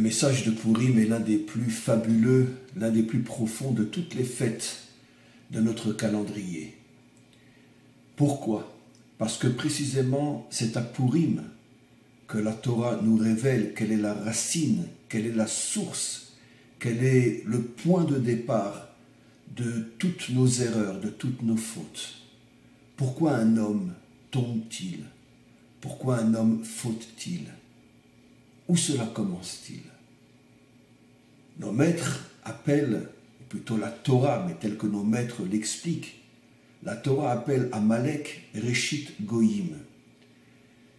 message de Pourim est l'un des plus fabuleux, l'un des plus profonds de toutes les fêtes de notre calendrier. Pourquoi? Parce que précisément c'est à Pourim que la Torah nous révèle quelle est la racine, quelle est la source, quel est le point de départ de toutes nos erreurs, de toutes nos fautes. Pourquoi un homme tombe-t-il? Pourquoi un homme faute-t-il? Où cela commence-t-il? Nos maîtres appellent, ou plutôt la Torah, mais telle que nos maîtres l'expliquent, la Torah appelle Amalek Reshit Goyim.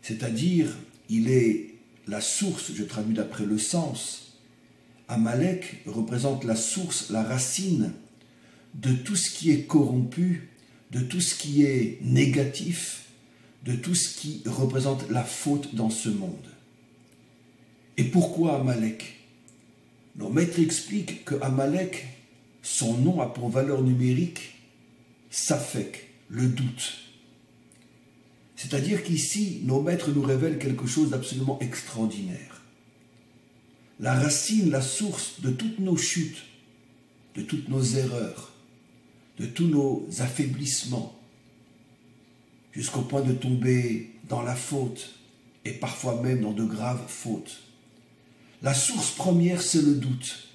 C'est-à-dire, il est la source, je traduis d'après le sens. Amalek représente la source, la racine de tout ce qui est corrompu, de tout ce qui est négatif, de tout ce qui représente la faute dans ce monde. Et pourquoi Amalek? Nos maîtres expliquent que Amalek, son nom a pour valeur numérique Safek, le doute. C'est-à-dire qu'ici, nos maîtres nous révèlent quelque chose d'absolument extraordinaire. La racine, la source de toutes nos chutes, de toutes nos erreurs, de tous nos affaiblissements, jusqu'au point de tomber dans la faute, et parfois même dans de graves fautes. La source première, c'est le doute.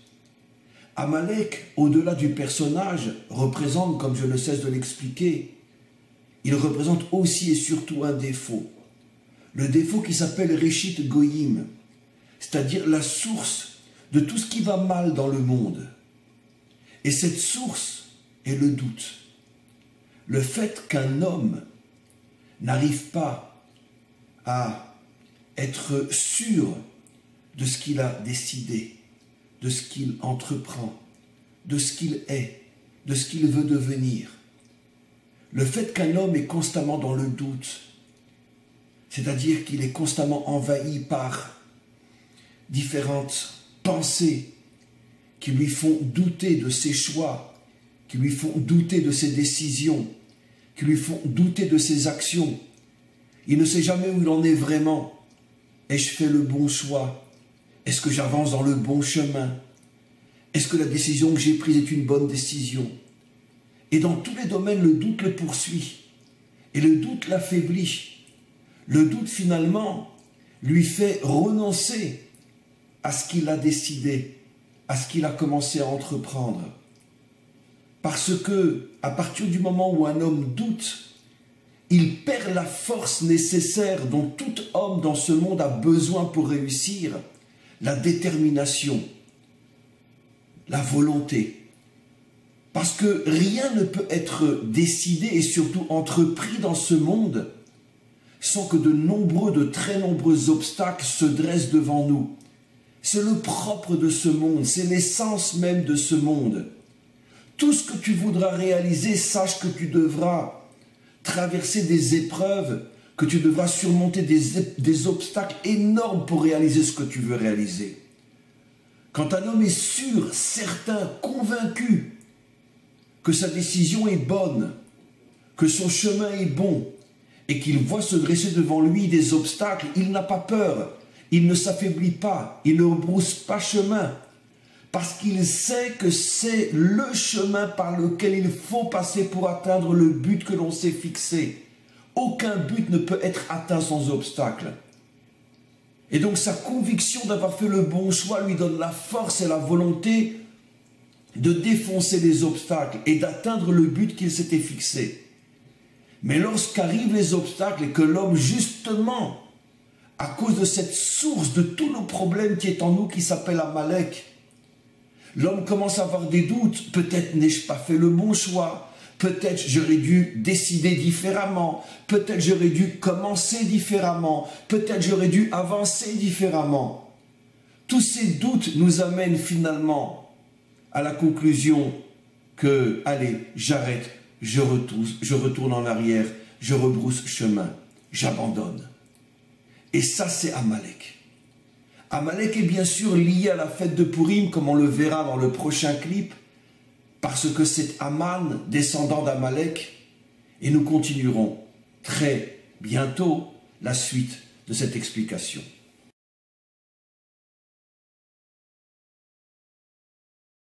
Amalek, au-delà du personnage, représente, comme je ne cesse de l'expliquer, il représente aussi et surtout un défaut. Le défaut qui s'appelle Reshit Goyim, c'est-à-dire la source de tout ce qui va mal dans le monde. Et cette source est le doute. Le fait qu'un homme n'arrive pas à être sûr de ce qu'il a décidé, de ce qu'il entreprend, de ce qu'il est, de ce qu'il veut devenir. Le fait qu'un homme est constamment dans le doute, c'est-à-dire qu'il est constamment envahi par différentes pensées qui lui font douter de ses choix, qui lui font douter de ses décisions, qui lui font douter de ses actions. Il ne sait jamais où il en est vraiment. Ai-je fait le bon choix? Est-ce que j'avance dans le bon chemin? Est-ce que la décision que j'ai prise est une bonne décision? Et dans tous les domaines, le doute le poursuit. Et le doute l'affaiblit. Le doute, finalement, lui fait renoncer à ce qu'il a décidé, à ce qu'il a commencé à entreprendre. Parce que, à partir du moment où un homme doute, il perd la force nécessaire dont tout homme dans ce monde a besoin pour réussir, la détermination, la volonté. Parce que rien ne peut être décidé et surtout entrepris dans ce monde sans que de très nombreux obstacles se dressent devant nous. C'est le propre de ce monde, c'est l'essence même de ce monde. Tout ce que tu voudras réaliser, sache que tu devras traverser des épreuves, que tu devras surmonter des obstacles énormes pour réaliser ce que tu veux réaliser. Quand un homme est sûr, certain, convaincu que sa décision est bonne, que son chemin est bon, et qu'il voit se dresser devant lui des obstacles, il n'a pas peur, il ne s'affaiblit pas, il ne rebrousse pas chemin, parce qu'il sait que c'est le chemin par lequel il faut passer pour atteindre le but que l'on s'est fixé. Aucun but ne peut être atteint sans obstacle. Et donc sa conviction d'avoir fait le bon choix lui donne la force et la volonté de défoncer les obstacles et d'atteindre le but qu'il s'était fixé. Mais lorsqu'arrivent les obstacles et que l'homme, justement, à cause de cette source de tous nos problèmes qui est en nous, qui s'appelle Amalek, l'homme commence à avoir des doutes. Peut-être n'ai-je pas fait le bon choix. Peut-être j'aurais dû décider différemment. Peut-être j'aurais dû commencer différemment. Peut-être j'aurais dû avancer différemment. Tous ces doutes nous amènent finalement à la conclusion que, allez, j'arrête, je retourne en arrière, je rebrousse chemin, j'abandonne. Et ça, c'est Amalek. Amalek est bien sûr lié à la fête de Pourim, comme on le verra dans le prochain clip, parce que c'est Aman, descendant d'Amalek, et nous continuerons très bientôt la suite de cette explication.